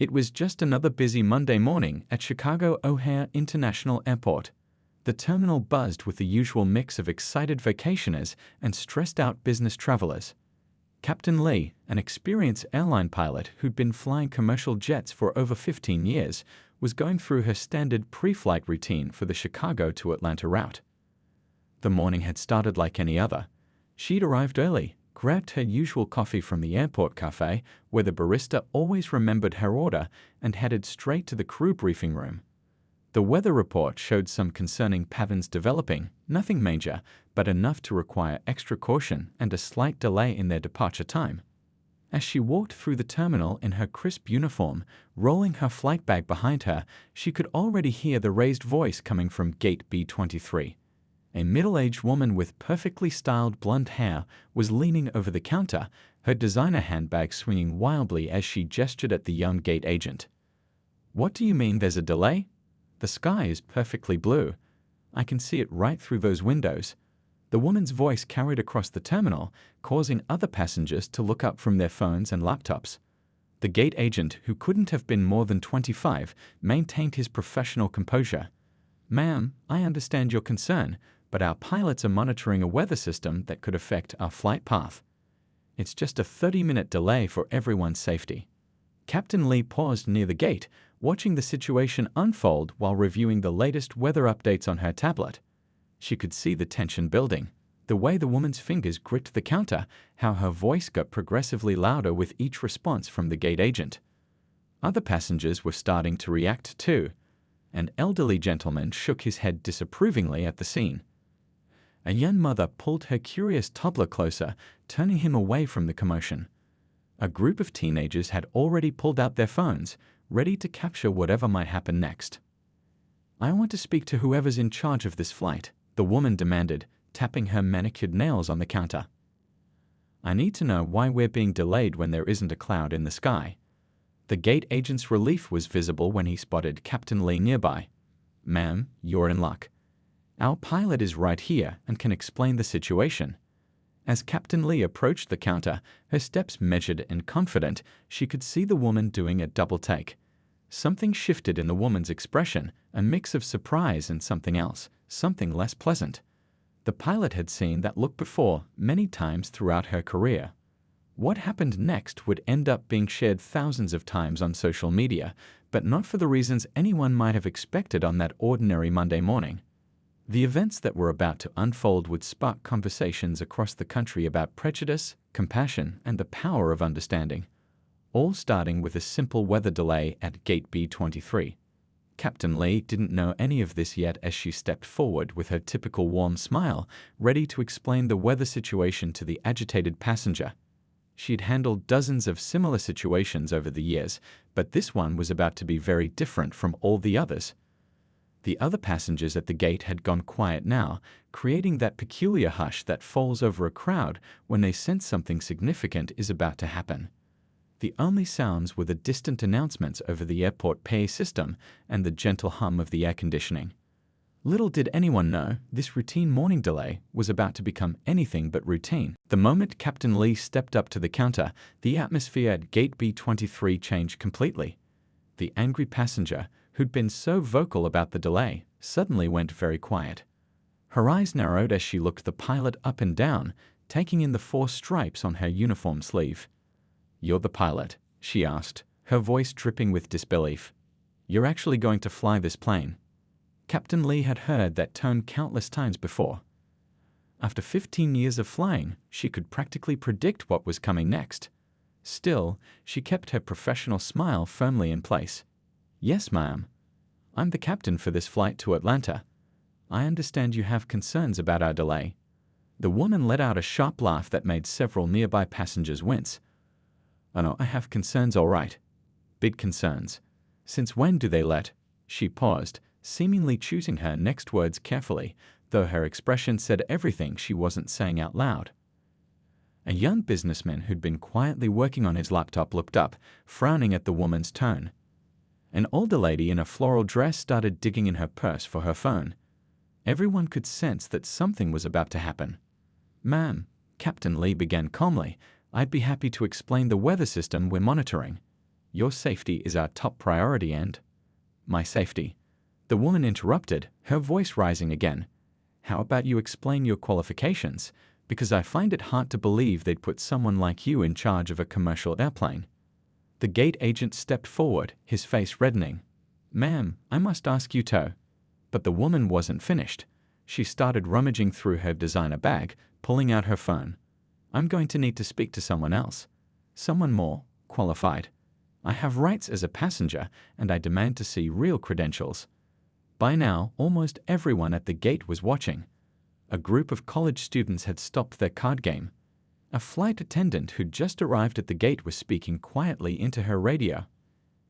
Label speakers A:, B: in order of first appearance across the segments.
A: It was just another busy Monday morning at Chicago O'Hare International Airport. The terminal buzzed with the usual mix of excited vacationers and stressed-out business travelers. Captain Lee, an experienced airline pilot who'd been flying commercial jets for over 15 years, was going through her standard pre-flight routine for the Chicago to Atlanta route. The morning had started like any other. She'd arrived early, grabbed her usual coffee from the airport cafe, where the barista always remembered her order, and headed straight to the crew briefing room. The weather report showed some concerning patterns developing, nothing major, but enough to require extra caution and a slight delay in their departure time. As she walked through the terminal in her crisp uniform, rolling her flight bag behind her, she could already hear the raised voice coming from Gate B23. A middle-aged woman with perfectly styled blonde hair was leaning over the counter, her designer handbag swinging wildly as she gestured at the young gate agent. "What do you mean there's a delay? The sky is perfectly blue. I can see it right through those windows." The woman's voice carried across the terminal, causing other passengers to look up from their phones and laptops. The gate agent, who couldn't have been more than 25, maintained his professional composure. "Ma'am, I understand your concern, but our pilots are monitoring a weather system that could affect our flight path. It's just a 30-minute delay for everyone's safety." Captain Lee paused near the gate, watching the situation unfold while reviewing the latest weather updates on her tablet. She could see the tension building, the way the woman's fingers gripped the counter, how her voice got progressively louder with each response from the gate agent. Other passengers were starting to react too. An elderly gentleman shook his head disapprovingly at the scene. A young mother pulled her curious toddler closer, turning him away from the commotion. A group of teenagers had already pulled out their phones, ready to capture whatever might happen next. "I want to speak to whoever's in charge of this flight," the woman demanded, tapping her manicured nails on the counter. "I need to know why we're being delayed when there isn't a cloud in the sky." The gate agent's relief was visible when he spotted Captain Lee nearby. "Ma'am, you're in luck. Our pilot is right here and can explain the situation." As Captain Lee approached the counter, her steps measured and confident, she could see the woman doing a double take. Something shifted in the woman's expression, a mix of surprise and something else, something less pleasant. The pilot had seen that look before, many times throughout her career. What happened next would end up being shared thousands of times on social media, but not for the reasons anyone might have expected on that ordinary Monday morning. The events that were about to unfold would spark conversations across the country about prejudice, compassion, and the power of understanding, all starting with a simple weather delay at Gate B23. Captain Lee didn't know any of this yet as she stepped forward with her typical warm smile, ready to explain the weather situation to the agitated passenger. She'd handled dozens of similar situations over the years, but this one was about to be very different from all the others. The other passengers at the gate had gone quiet now, creating that peculiar hush that falls over a crowd when they sense something significant is about to happen. The only sounds were the distant announcements over the airport PA system and the gentle hum of the air conditioning. Little did anyone know this routine morning delay was about to become anything but routine. The moment Captain Lee stepped up to the counter, the atmosphere at Gate B23 changed completely. The angry passenger, who'd been so vocal about the delay, suddenly went very quiet. Her eyes narrowed as she looked the pilot up and down, taking in the 4 stripes on her uniform sleeve. "You're the pilot?" she asked, her voice dripping with disbelief. "You're actually going to fly this plane?" Captain Lee had heard that tone countless times before. After 15 years of flying, she could practically predict what was coming next. Still, she kept her professional smile firmly in place. "Yes, ma'am. I'm the captain for this flight to Atlanta. I understand you have concerns about our delay." The woman let out a sharp laugh that made several nearby passengers wince. "Oh no, I have concerns all right. Big concerns. Since when do they let—" She paused, seemingly choosing her next words carefully, though her expression said everything she wasn't saying out loud. A young businessman who'd been quietly working on his laptop looked up, frowning at the woman's tone. An older lady in a floral dress started digging in her purse for her phone. Everyone could sense that something was about to happen. "Ma'am," Captain Lee began calmly, "I'd be happy to explain the weather system we're monitoring." Your safety is our top priority and—" "My safety," the woman interrupted, her voice rising again. "How about you explain your qualifications? Because I find it hard to believe they'd put someone like you in charge of a commercial airplane." The gate agent stepped forward, his face reddening. "Ma'am, I must ask you to—" But the woman wasn't finished. She started rummaging through her designer bag, pulling out her phone. "I'm going to need to speak to someone else. Someone more qualified. I have rights as a passenger, and I demand to see real credentials." By now, almost everyone at the gate was watching. A group of college students had stopped their card game. A flight attendant who'd just arrived at the gate was speaking quietly into her radio.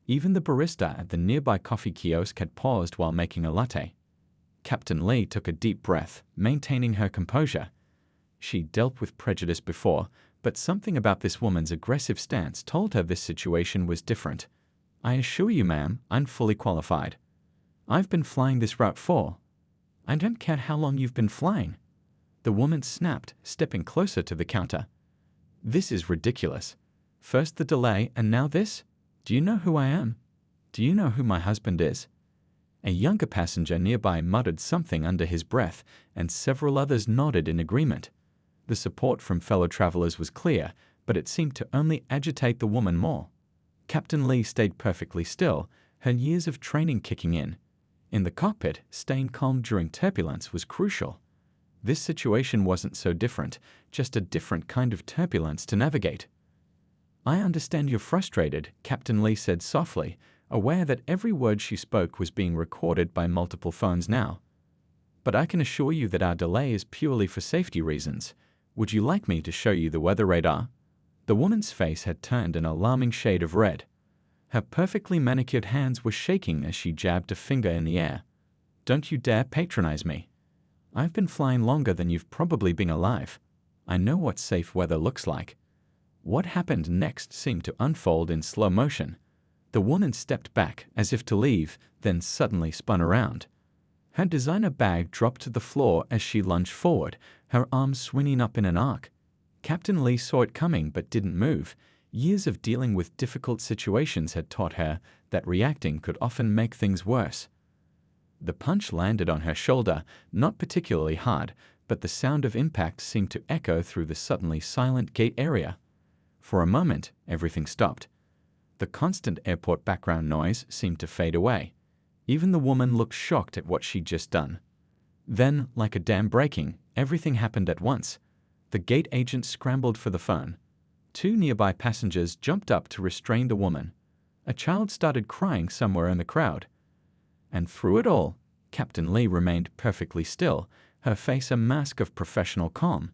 A: Even the barista at the nearby coffee kiosk had paused while making a latte. Captain Lee took a deep breath, maintaining her composure. She'd dealt with prejudice before, but something about this woman's aggressive stance told her this situation was different. "I assure you, ma'am, I'm fully qualified. I've been flying this route for—" "I don't care how long you've been flying," the woman snapped, stepping closer to the counter. "This is ridiculous. First the delay, and now this? Do you know who I am? Do you know who my husband is?" A younger passenger nearby muttered something under his breath, and several others nodded in agreement. The support from fellow travelers was clear, but it seemed to only agitate the woman more. Captain Lee stayed perfectly still, her years of training kicking in. In the cockpit, staying calm during turbulence was crucial. This situation wasn't so different, just a different kind of turbulence to navigate. "I understand you're frustrated," Captain Lee said softly, aware that every word she spoke was being recorded by multiple phones now. "But I can assure you that our delay is purely for safety reasons. Would you like me to show you the weather radar?" The woman's face had turned an alarming shade of red. Her perfectly manicured hands were shaking as she jabbed a finger in the air. "Don't you dare patronize me. I've been flying longer than you've probably been alive. I know what safe weather looks like." What happened next seemed to unfold in slow motion. The woman stepped back as if to leave, then suddenly spun around. Her designer bag dropped to the floor as she lunged forward, her arms swinging up in an arc. Captain Lee saw it coming but didn't move. Years of dealing with difficult situations had taught her that reacting could often make things worse. The punch landed on her shoulder, not particularly hard, but the sound of impact seemed to echo through the suddenly silent gate area. For a moment, everything stopped. The constant airport background noise seemed to fade away. Even the woman looked shocked at what she'd just done. Then, like a dam breaking, everything happened at once. The gate agent scrambled for the phone. Two nearby passengers jumped up to restrain the woman. A child started crying somewhere in the crowd. And through it all, Captain Lee remained perfectly still, her face a mask of professional calm.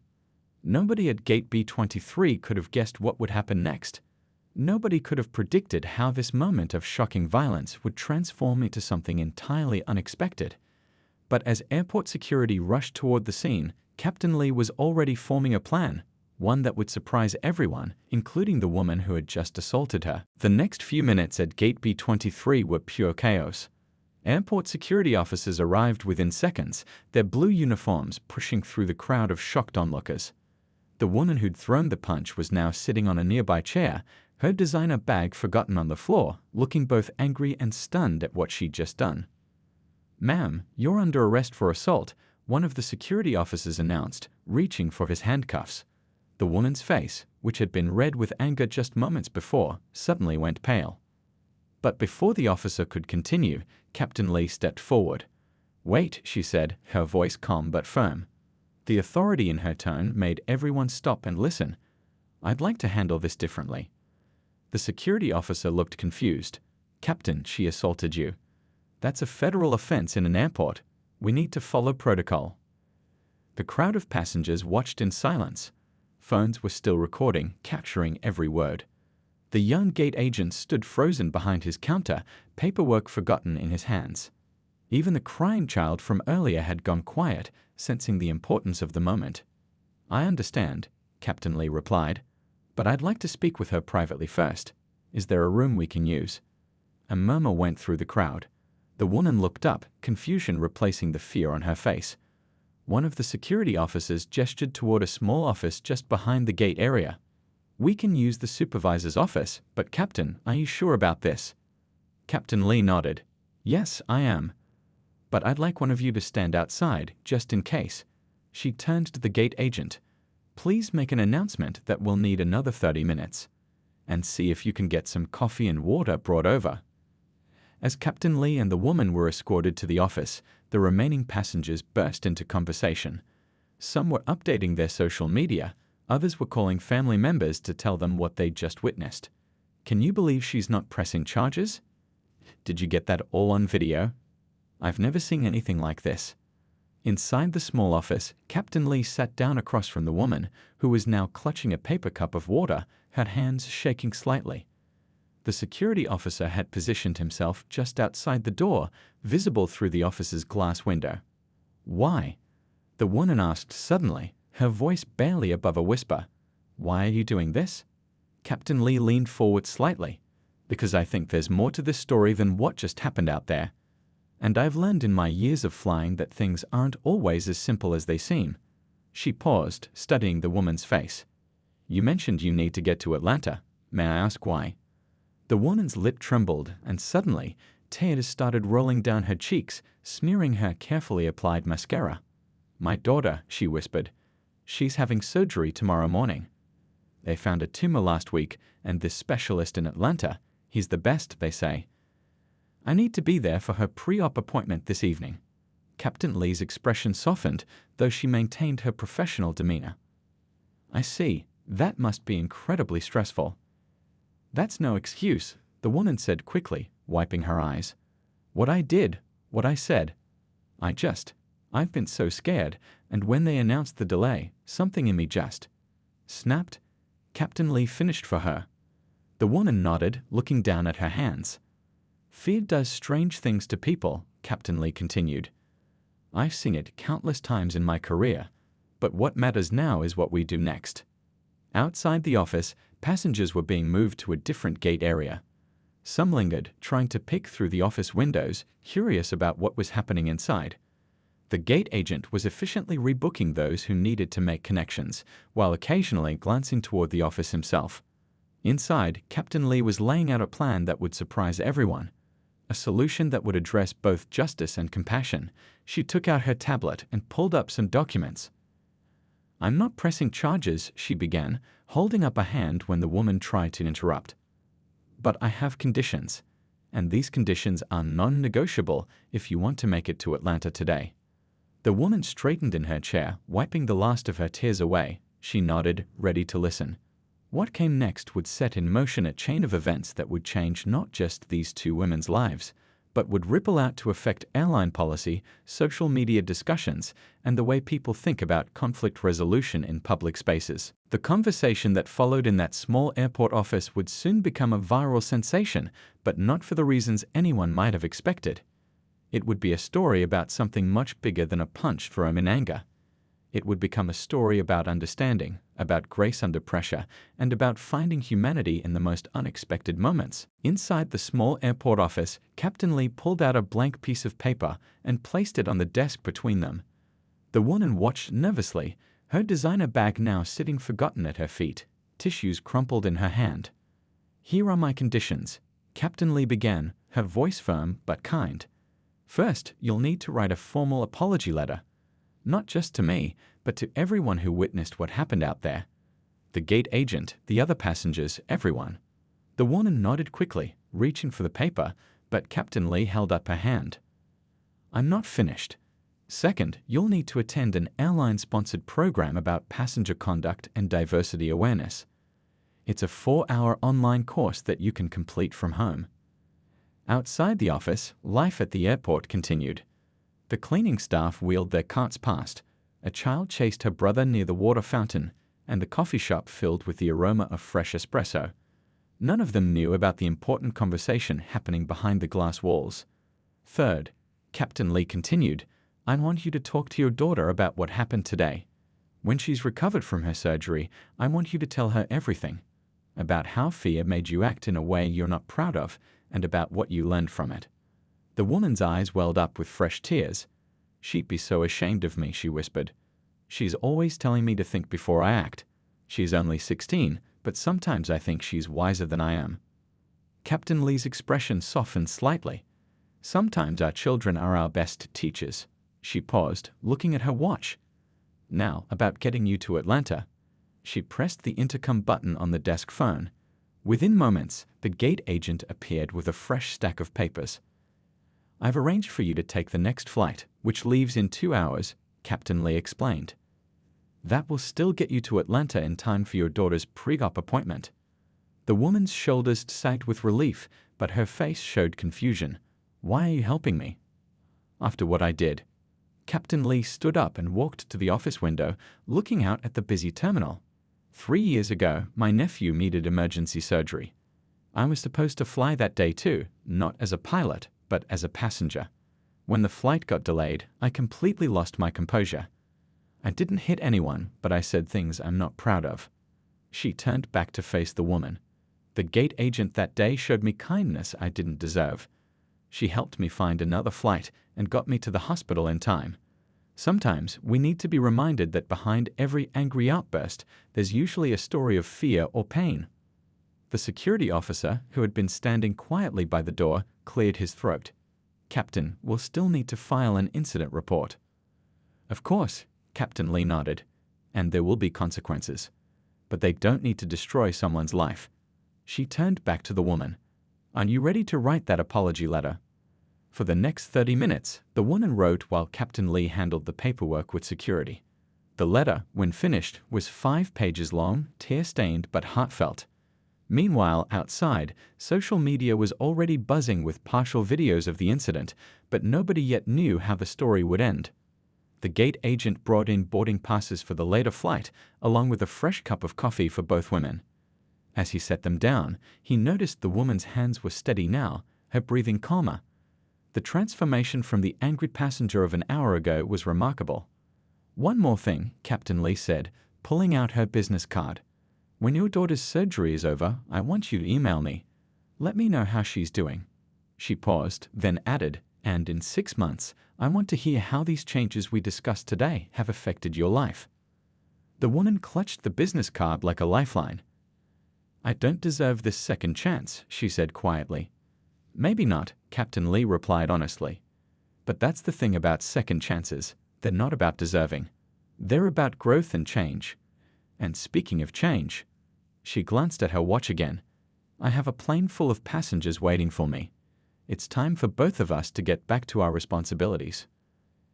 A: Nobody at Gate B-23 could have guessed what would happen next. Nobody could have predicted how this moment of shocking violence would transform into something entirely unexpected. But as airport security rushed toward the scene, Captain Lee was already forming a plan, one that would surprise everyone, including the woman who had just assaulted her. The next few minutes at Gate B-23 were pure chaos. Airport security officers arrived within seconds, their blue uniforms pushing through the crowd of shocked onlookers. The woman who'd thrown the punch was now sitting on a nearby chair, her designer bag forgotten on the floor, looking both angry and stunned at what she'd just done. "Ma'am, you're under arrest for assault," one of the security officers announced, reaching for his handcuffs. The woman's face, which had been red with anger just moments before, suddenly went pale. But before the officer could continue, Captain Lee stepped forward. "Wait," she said, her voice calm but firm. The authority in her tone made everyone stop and listen. "I'd like to handle this differently." The security officer looked confused. "Captain, she assaulted you. That's a federal offense in an airport. We need to follow protocol." The crowd of passengers watched in silence. Phones were still recording, capturing every word. The young gate agent stood frozen behind his counter, paperwork forgotten in his hands. Even the crying child from earlier had gone quiet, sensing the importance of the moment. "I understand," Captain Lee replied, "but I'd like to speak with her privately first. Is there a room we can use?" A murmur went through the crowd. The woman looked up, confusion replacing the fear on her face. One of the security officers gestured toward a small office just behind the gate area. We can use the supervisor's office, but Captain, are you sure about this? Captain Lee nodded. Yes, I am. But I'd like one of you to stand outside, just in case. She turned to the gate agent. Please make an announcement that we'll need another 30 minutes. And see if you can get some coffee and water brought over. As Captain Lee and the woman were escorted to the office, the remaining passengers burst into conversation. Some were updating their social media, others were calling family members to tell them what they'd just witnessed. Can you believe she's not pressing charges? Did you get that all on video? I've never seen anything like this. Inside the small office, Captain Lee sat down across from the woman, who was now clutching a paper cup of water, her hands shaking slightly. The security officer had positioned himself just outside the door, visible through the office's glass window. Why? The woman asked suddenly, her voice barely above a whisper. Why are you doing this? Captain Lee leaned forward slightly. Because I think there's more to this story than what just happened out there. And I've learned in my years of flying that things aren't always as simple as they seem. She paused, studying the woman's face. You mentioned you need to get to Atlanta. May I ask why? The woman's lip trembled, and suddenly, tears started rolling down her cheeks, smearing her carefully applied mascara. My daughter, she whispered. She's having surgery tomorrow morning. They found a tumor last week, and this specialist in Atlanta, he's the best, they say. I need to be there for her pre-op appointment this evening. Captain Lee's expression softened, though she maintained her professional demeanor. I see. That must be incredibly stressful. That's no excuse, the woman said quickly, wiping her eyes. What I did, what I said. I've been so scared, and when they announced the delay, something in me just snapped. Captain Lee finished for her. The woman nodded, looking down at her hands. Fear does strange things to people, Captain Lee continued. I've seen it countless times in my career, but what matters now is what we do next. Outside the office, passengers were being moved to a different gate area. Some lingered, trying to peek through the office windows, curious about what was happening inside. The gate agent was efficiently rebooking those who needed to make connections, while occasionally glancing toward the office himself. Inside, Captain Lee was laying out a plan that would surprise everyone. A solution that would address both justice and compassion. She took out her tablet and pulled up some documents. I'm not pressing charges, she began, holding up a hand when the woman tried to interrupt. But I have conditions, and these conditions are non-negotiable if you want to make it to Atlanta today. The woman straightened in her chair, wiping the last of her tears away. She nodded, ready to listen. What came next would set in motion a chain of events that would change not just these two women's lives, but would ripple out to affect airline policy, social media discussions, and the way people think about conflict resolution in public spaces. The conversation that followed in that small airport office would soon become a viral sensation, but not for the reasons anyone might have expected. It would be a story about something much bigger than a punch thrown in anger. It would become a story about understanding, about grace under pressure, and about finding humanity in the most unexpected moments. Inside the small airport office, Captain Lee pulled out a blank piece of paper and placed it on the desk between them. The woman watched nervously, her designer bag now sitting forgotten at her feet, tissues crumpled in her hand. Here are my conditions, Captain Lee began, her voice firm but kind. First, you'll need to write a formal apology letter. Not just to me, but to everyone who witnessed what happened out there. The gate agent, the other passengers, everyone. The woman nodded quickly, reaching for the paper, but Captain Lee held up her hand. I'm not finished. Second, you'll need to attend an airline-sponsored program about passenger conduct and diversity awareness. It's a 4-hour online course that you can complete from home. Outside the office, life at the airport continued. The cleaning staff wheeled their carts past. A child chased her brother near the water fountain, and the coffee shop filled with the aroma of fresh espresso. None of them knew about the important conversation happening behind the glass walls. Third, Captain Lee continued, I want you to talk to your daughter about what happened today. When she's recovered from her surgery, I want you to tell her everything. About how fear made you act in a way you're not proud of, and about what you learned from it. The woman's eyes welled up with fresh tears. She'd be so ashamed of me, she whispered. She's always telling me to think before I act. She's only 16, but sometimes I think she's wiser than I am." Captain Lee's expression softened slightly. "Sometimes our children are our best teachers." She paused, looking at her watch. "Now, about getting you to Atlanta." She pressed the intercom button on the desk phone. Within moments, the gate agent appeared with a fresh stack of papers. "I've arranged for you to take the next flight, which leaves in 2 hours," Captain Lee explained. "That will still get you to Atlanta in time for your daughter's pre-op appointment." The woman's shoulders sagged with relief, but her face showed confusion. "Why are you helping me?" "After what I did." Captain Lee stood up and walked to the office window, looking out at the busy terminal. 3 years ago, my nephew needed emergency surgery. I was supposed to fly that day too, not as a pilot, but as a passenger. When the flight got delayed, I completely lost my composure. I didn't hit anyone, but I said things I'm not proud of. She turned back to face the woman. "The gate agent that day showed me kindness I didn't deserve. She helped me find another flight and got me to the hospital in time. Sometimes we need to be reminded that behind every angry outburst, there's usually a story of fear or pain." The security officer, who had been standing quietly by the door, cleared his throat. "Captain, we'll still need to file an incident report." "Of course," Captain Lee nodded, "and there will be consequences. But they don't need to destroy someone's life." She turned back to the woman. "Are you ready to write that apology letter?" For the next 30 minutes, the woman wrote while Captain Lee handled the paperwork with security. The letter, when finished, was 5 pages long, tear-stained but heartfelt. Meanwhile, outside, social media was already buzzing with partial videos of the incident, but nobody yet knew how the story would end. The gate agent brought in boarding passes for the later flight, along with a fresh cup of coffee for both women. As he set them down, he noticed the woman's hands were steady now, her breathing calmer. The transformation from the angry passenger of an hour ago was remarkable. "One more thing," Captain Lee said, pulling out her business card. "When your daughter's surgery is over, I want you to email me. Let me know how she's doing." She paused, then added, "And in 6 months, I want to hear how these changes we discussed today have affected your life." The woman clutched the business card like a lifeline. "I don't deserve this second chance," she said quietly. "Maybe not," Captain Lee replied honestly. "But that's the thing about second chances. They're not about deserving. They're about growth and change. And speaking of change," she glanced at her watch again, "I have a plane full of passengers waiting for me. It's time for both of us to get back to our responsibilities."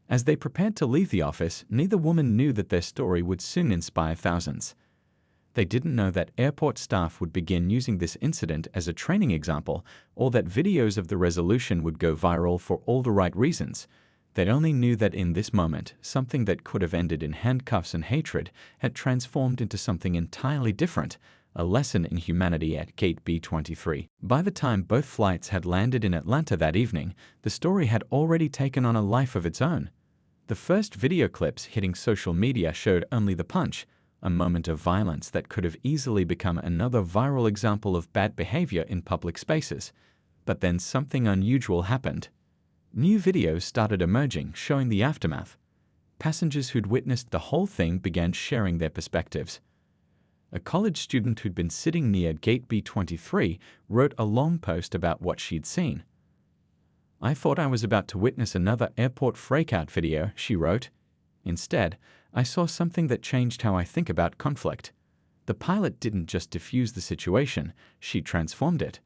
A: As they prepared to leave the office, neither woman knew that their story would soon inspire thousands. They didn't know that airport staff would begin using this incident as a training example, or that videos of the resolution would go viral for all the right reasons. They only knew that in this moment, something that could have ended in handcuffs and hatred had transformed into something entirely different, a lesson in humanity at Gate B23. By the time both flights had landed in Atlanta that evening, the story had already taken on a life of its own. The first video clips hitting social media showed only the punch, a moment of violence that could have easily become another viral example of bad behavior in public spaces. But then something unusual happened. New videos started emerging, showing the aftermath. Passengers who'd witnessed the whole thing began sharing their perspectives. A college student who'd been sitting near Gate B23 wrote a long post about what she'd seen. "I thought I was about to witness another airport freakout video," she wrote. "Instead, I saw something that changed how I think about conflict. The pilot didn't just diffuse the situation, she transformed it."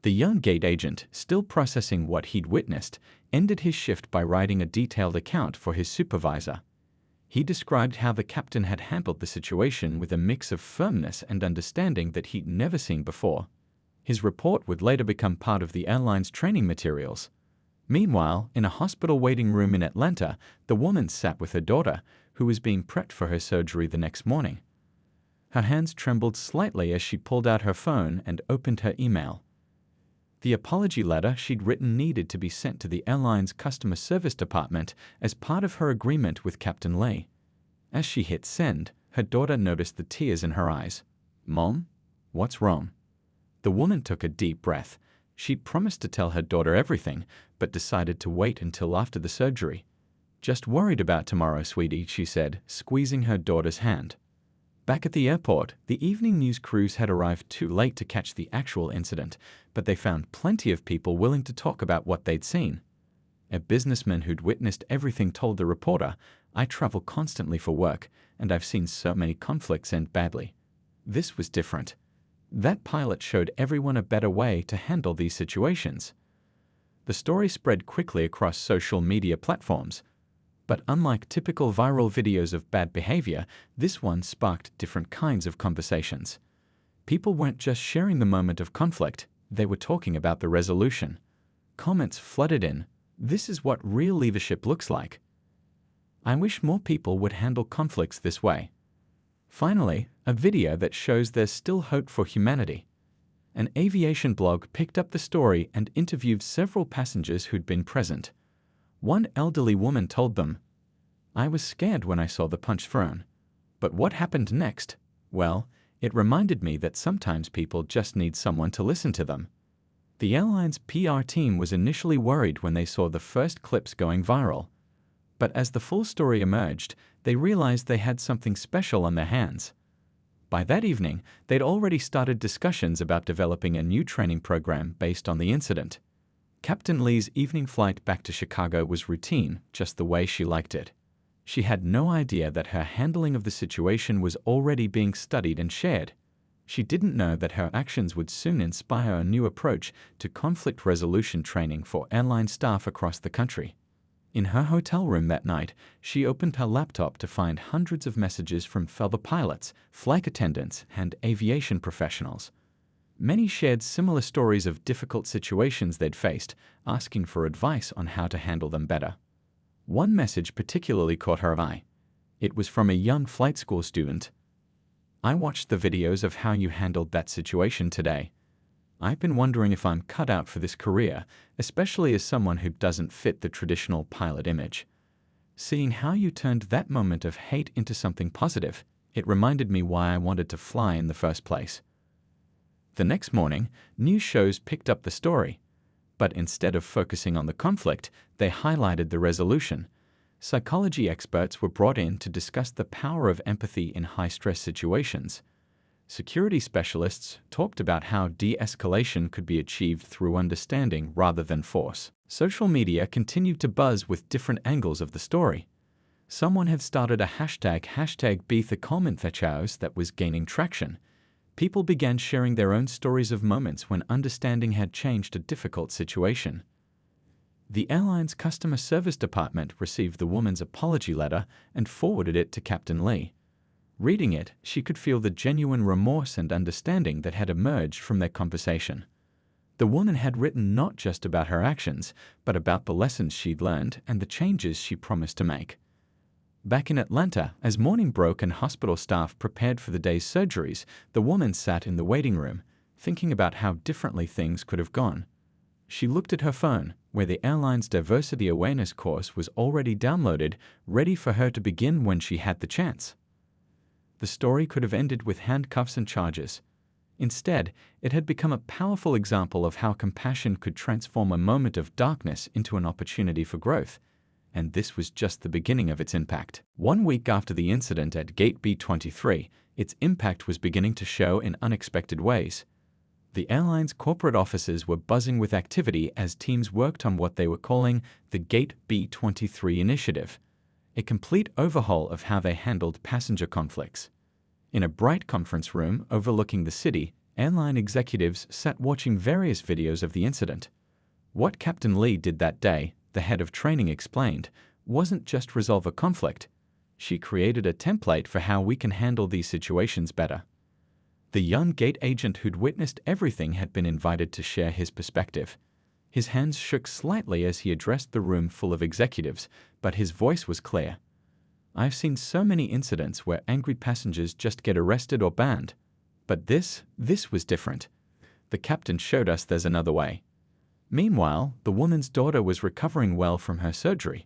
A: The young gate agent, still processing what he'd witnessed, ended his shift by writing a detailed account for his supervisor. He described how the captain had handled the situation with a mix of firmness and understanding that he'd never seen before. His report would later become part of the airline's training materials. Meanwhile, in a hospital waiting room in Atlanta, the woman sat with her daughter, who was being prepped for her surgery the next morning. Her hands trembled slightly as she pulled out her phone and opened her email. The apology letter she'd written needed to be sent to the airline's customer service department as part of her agreement with Captain Lee. As she hit send, her daughter noticed the tears in her eyes. "Mom, what's wrong?" The woman took a deep breath. She'd promised to tell her daughter everything, but decided to wait until after the surgery. "Just worried about tomorrow, sweetie," she said, squeezing her daughter's hand. Back at the airport, the evening news crews had arrived too late to catch the actual incident, but they found plenty of people willing to talk about what they'd seen. A businessman who'd witnessed everything told the reporter, "I travel constantly for work, and I've seen so many conflicts end badly. This was different. That pilot showed everyone a better way to handle these situations." The story spread quickly across social media platforms. But unlike typical viral videos of bad behavior, this one sparked different kinds of conversations. People weren't just sharing the moment of conflict, they were talking about the resolution. Comments flooded in, "This is what real leadership looks like. I wish more people would handle conflicts this way." Finally, a video that shows there's still hope for humanity. An aviation blog picked up the story and interviewed several passengers who'd been present. One elderly woman told them, "I was scared when I saw the punch thrown. But what happened next? Well, it reminded me that sometimes people just need someone to listen to them." The airline's PR team was initially worried when they saw the first clips going viral. But as the full story emerged, they realized they had something special on their hands. By that evening, they'd already started discussions about developing a new training program based on the incident. Captain Lee's evening flight back to Chicago was routine, just the way she liked it. She had no idea that her handling of the situation was already being studied and shared. She didn't know that her actions would soon inspire a new approach to conflict resolution training for airline staff across the country. In her hotel room that night, she opened her laptop to find hundreds of messages from fellow pilots, flight attendants, and aviation professionals. Many shared similar stories of difficult situations they'd faced, asking for advice on how to handle them better. One message particularly caught her eye. It was from a young flight school student. "I watched the videos of how you handled that situation today. I've been wondering if I'm cut out for this career, especially as someone who doesn't fit the traditional pilot image. Seeing how you turned that moment of hate into something positive, it reminded me why I wanted to fly in the first place." The next morning, news shows picked up the story. But instead of focusing on the conflict, they highlighted the resolution. Psychology experts were brought in to discuss the power of empathy in high-stress situations. Security specialists talked about how de-escalation could be achieved through understanding rather than force. Social media continued to buzz with different angles of the story. Someone had started a hashtag #BeTheCommentFechaos that was gaining traction. People began sharing their own stories of moments when understanding had changed a difficult situation. The airline's customer service department received the woman's apology letter and forwarded it to Captain Lee. Reading it, she could feel the genuine remorse and understanding that had emerged from their conversation. The woman had written not just about her actions, but about the lessons she'd learned and the changes she promised to make. Back in Atlanta, as morning broke and hospital staff prepared for the day's surgeries, the woman sat in the waiting room, thinking about how differently things could have gone. She looked at her phone, where the airline's diversity awareness course was already downloaded, ready for her to begin when she had the chance. The story could have ended with handcuffs and charges. Instead, it had become a powerful example of how compassion could transform a moment of darkness into an opportunity for growth. And this was just the beginning of its impact. 1 week after the incident at Gate B-23, its impact was beginning to show in unexpected ways. The airline's corporate offices were buzzing with activity as teams worked on what they were calling the Gate B-23 initiative, a complete overhaul of how they handled passenger conflicts. In a bright conference room overlooking the city, airline executives sat watching various videos of the incident. What Captain Lee did that day, the head of training explained, wasn't just resolve a conflict. She created a template for how we can handle these situations better. The young gate agent who'd witnessed everything had been invited to share his perspective. His hands shook slightly as he addressed the room full of executives, but his voice was clear. "I've seen so many incidents where angry passengers just get arrested or banned. But this was different. The captain showed us there's another way." Meanwhile, the woman's daughter was recovering well from her surgery.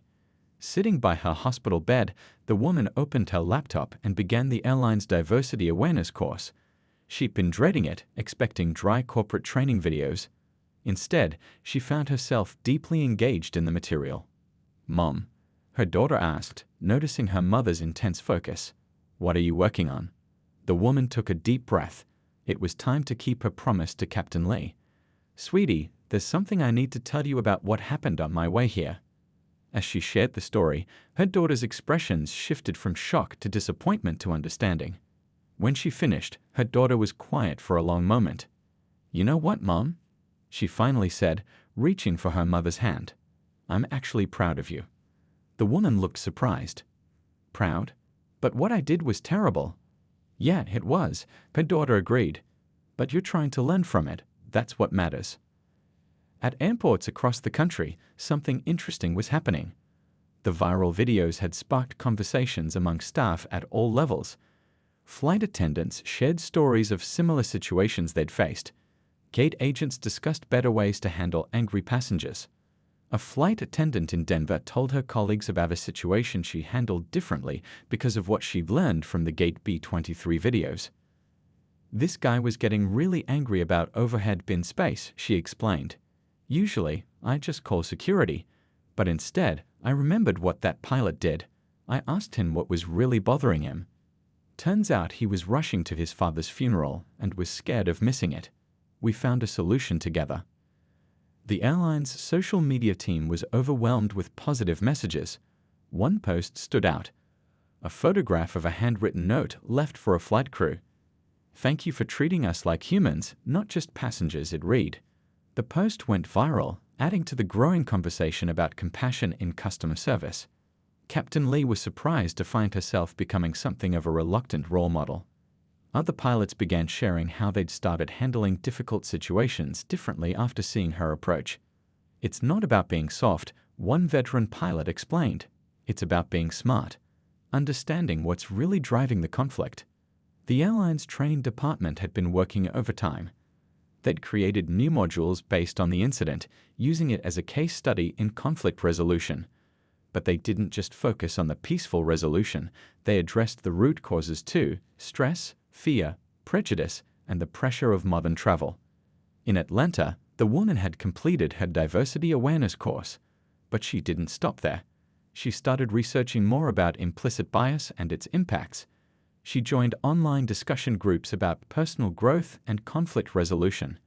A: Sitting by her hospital bed, the woman opened her laptop and began the airline's diversity awareness course. She'd been dreading it, expecting dry corporate training videos. Instead, she found herself deeply engaged in the material. "Mom," her daughter asked, noticing her mother's intense focus, "what are you working on?" The woman took a deep breath. It was time to keep her promise to Captain Lee. "Sweetie, there's something I need to tell you about what happened on my way here." As she shared the story, her daughter's expressions shifted from shock to disappointment to understanding. When she finished, her daughter was quiet for a long moment. "You know what, Mom?" she finally said, reaching for her mother's hand. "I'm actually proud of you." The woman looked surprised. "Proud? But what I did was terrible." "Yeah, it was," her daughter agreed. "But you're trying to learn from it. That's what matters." At airports across the country, something interesting was happening. The viral videos had sparked conversations among staff at all levels. Flight attendants shared stories of similar situations they'd faced. Gate agents discussed better ways to handle angry passengers. A flight attendant in Denver told her colleagues about a situation she handled differently because of what she'd learned from the Gate B-23 videos. "This guy was getting really angry about overhead bin space," she explained. "Usually, I just call security, but instead, I remembered what that pilot did. I asked him what was really bothering him. Turns out he was rushing to his father's funeral and was scared of missing it. We found a solution together." The airline's social media team was overwhelmed with positive messages. One post stood out: a photograph of a handwritten note left for a flight crew. "Thank you for treating us like humans, not just passengers," it read. The post went viral, adding to the growing conversation about compassion in customer service. Captain Lee was surprised to find herself becoming something of a reluctant role model. Other pilots began sharing how they'd started handling difficult situations differently after seeing her approach. "It's not about being soft," one veteran pilot explained. "It's about being smart, understanding what's really driving the conflict." The airline's training department had been working overtime. They'd created new modules based on the incident, using it as a case study in conflict resolution. But they didn't just focus on the peaceful resolution, they addressed the root causes too: stress, fear, prejudice, and the pressure of modern travel. In Atlanta, the woman had completed her diversity awareness course. But she didn't stop there. She started researching more about implicit bias and its impacts. She joined online discussion groups about personal growth and conflict resolution.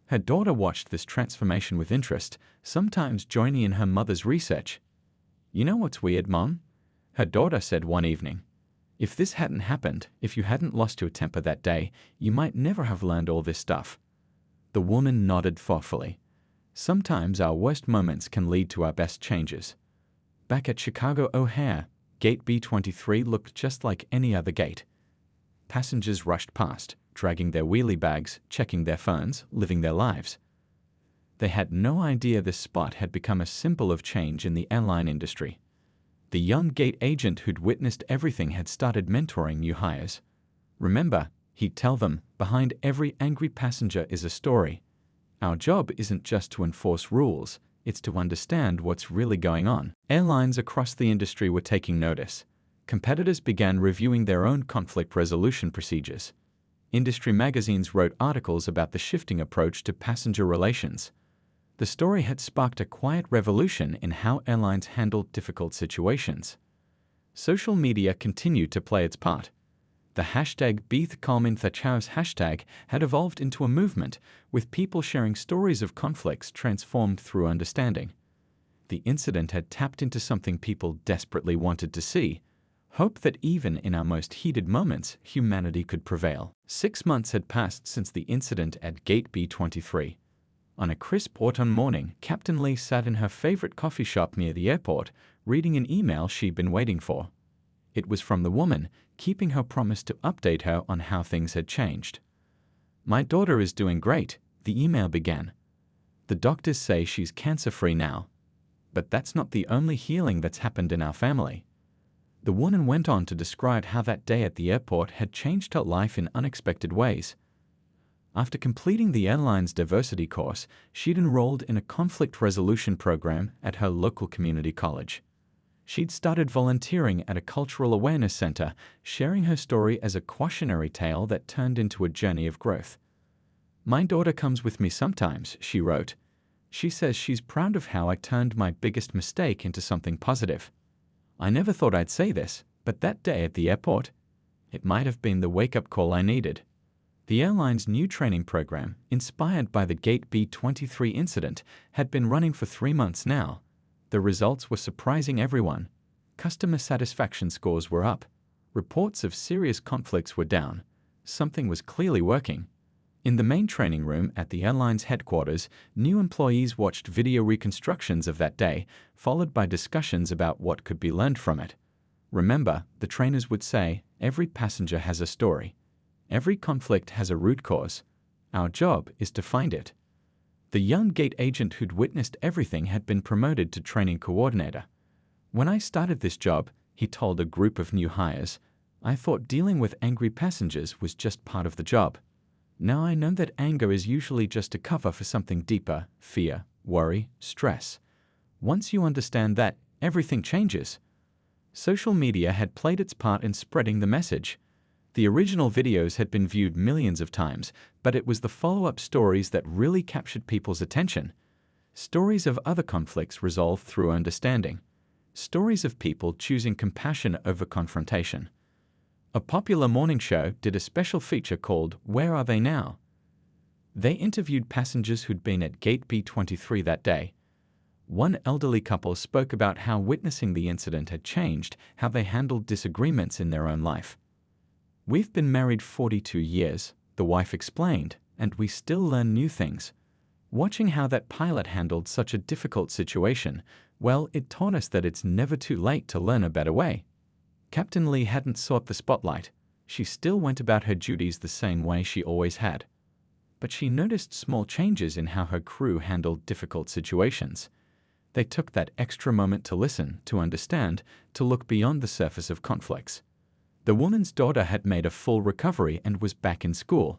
A: Her daughter watched this transformation with interest, sometimes joining in her mother's research. "You know what's weird, Mom?" her daughter said one evening. "If this hadn't happened, if you hadn't lost your temper that day, you might never have learned all this stuff." The woman nodded thoughtfully. "Sometimes our worst moments can lead to our best changes." Back at Chicago O'Hare, Gate B-23 looked just like any other gate. Passengers rushed past, dragging their wheelie bags, checking their phones, living their lives. They had no idea this spot had become a symbol of change in the airline industry. The young gate agent who'd witnessed everything had started mentoring new hires. "Remember," he'd tell them, "behind every angry passenger is a story. Our job isn't just to enforce rules, it's to understand what's really going on." Airlines across the industry were taking notice. Competitors began reviewing their own conflict resolution procedures. Industry magazines wrote articles about the shifting approach to passenger relations. The story had sparked a quiet revolution in how airlines handled difficult situations. Social media continued to play its part. The hashtag #BeathCalmInTheChaos hashtag had evolved into a movement, with people sharing stories of conflicts transformed through understanding. The incident had tapped into something people desperately wanted to see: hope that even in our most heated moments, humanity could prevail. 6 months had passed since the incident at Gate B-23. On a crisp autumn morning, Captain Lee sat in her favorite coffee shop near the airport, reading an email she'd been waiting for. It was from the woman, keeping her promise to update her on how things had changed. "My daughter is doing great," the email began. "The doctors say she's cancer-free now. But that's not the only healing that's happened in our family." The woman went on to describe how that day at the airport had changed her life in unexpected ways. After completing the airline's diversity course, she'd enrolled in a conflict resolution program at her local community college. She'd started volunteering at a cultural awareness center, sharing her story as a cautionary tale that turned into a journey of growth. "My daughter comes with me sometimes," she wrote. "She says she's proud of how I turned my biggest mistake into something positive. I never thought I'd say this, but that day at the airport, It might have been the wake-up call I needed. The airline's new training program, inspired by the Gate B-23 incident, had been running for 3 months now. The results were surprising everyone. Customer satisfaction scores were up. Reports of serious conflicts were down. Something was clearly working. In the main training room at the airline's headquarters, new employees watched video reconstructions of that day, followed by discussions about what could be learned from it. Remember, the trainers would say, every passenger has a story. Every conflict has a root cause. Our job is to find it. The young gate agent who'd witnessed everything had been promoted to training coordinator. When I started this job, he told a group of new hires, I thought dealing with angry passengers was just part of the job. Now I know that anger is usually just a cover for something deeper: fear, worry, stress. Once you understand that, everything changes. Social media had played its part in spreading the message. The original videos had been viewed millions of times, but it was the follow-up stories that really captured people's attention. Stories of other conflicts resolved through understanding. Stories of people choosing compassion over confrontation. A popular morning show did a special feature called Where Are They Now? They interviewed passengers who'd been at Gate B-23 that day. One elderly couple spoke about how witnessing the incident had changed how they handled disagreements in their own life. We've been married 42 years, the wife explained, and we still learn new things. Watching how that pilot handled such a difficult situation, well, it taught us that it's never too late to learn a better way. Captain Lee hadn't sought the spotlight. She still went about her duties the same way she always had. But she noticed small changes in how her crew handled difficult situations. They took that extra moment to listen, to understand, to look beyond the surface of conflicts. The woman's daughter had made a full recovery and was back in school.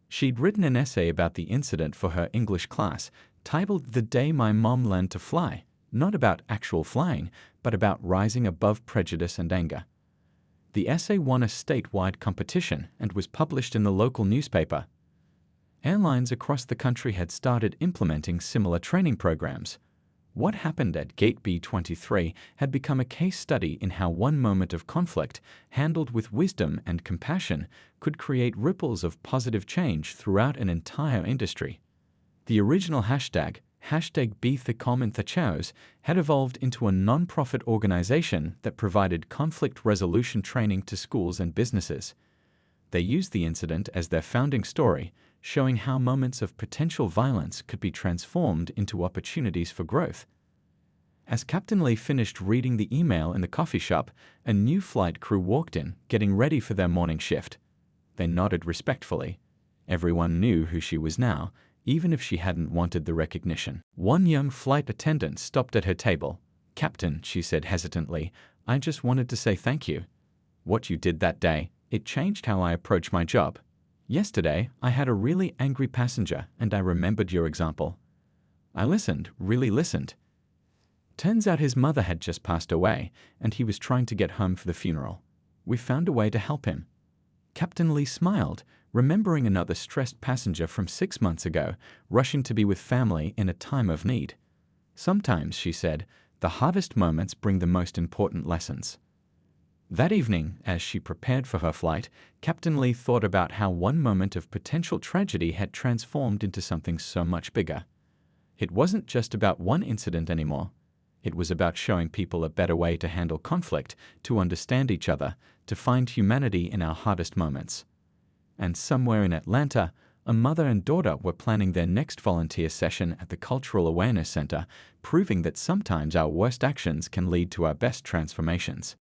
A: She'd written an essay about the incident for her English class, titled The Day My Mom Learned to Fly, not about actual flying, but about rising above prejudice and anger. The essay won a statewide competition and was published in the local newspaper. Airlines across the country had started implementing similar training programs. What happened at Gate B-23 had become a case study in how one moment of conflict, handled with wisdom and compassion, could create ripples of positive change throughout an entire industry. The original hashtag #BeTheCommonTheChaos had evolved into a non-profit organization that provided conflict resolution training to schools and businesses. They used the incident as their founding story, showing how moments of potential violence could be transformed into opportunities for growth. As Captain Lee finished reading the email in the coffee shop, a new flight crew walked in, getting ready for their morning shift. They nodded respectfully. Everyone knew who she was now, even if she hadn't wanted the recognition. One young flight attendant stopped at her table. "Captain," she said hesitantly, "I just wanted to say thank you. What you did that day, it changed how I approach my job. Yesterday, I had a really angry passenger, and I remembered your example. I listened, really listened. Turns out his mother had just passed away, and he was trying to get home for the funeral. We found a way to help him." Captain Lee smiled, remembering another stressed passenger from 6 months ago, rushing to be with family in a time of need. Sometimes, she said, the hardest moments bring the most important lessons. That evening, as she prepared for her flight, Captain Lee thought about how one moment of potential tragedy had transformed into something so much bigger. It wasn't just about one incident anymore. It was about showing people a better way to handle conflict, to understand each other, to find humanity in our hardest moments. And somewhere in Atlanta, a mother and daughter were planning their next volunteer session at the Cultural Awareness Center, proving that sometimes our worst actions can lead to our best transformations.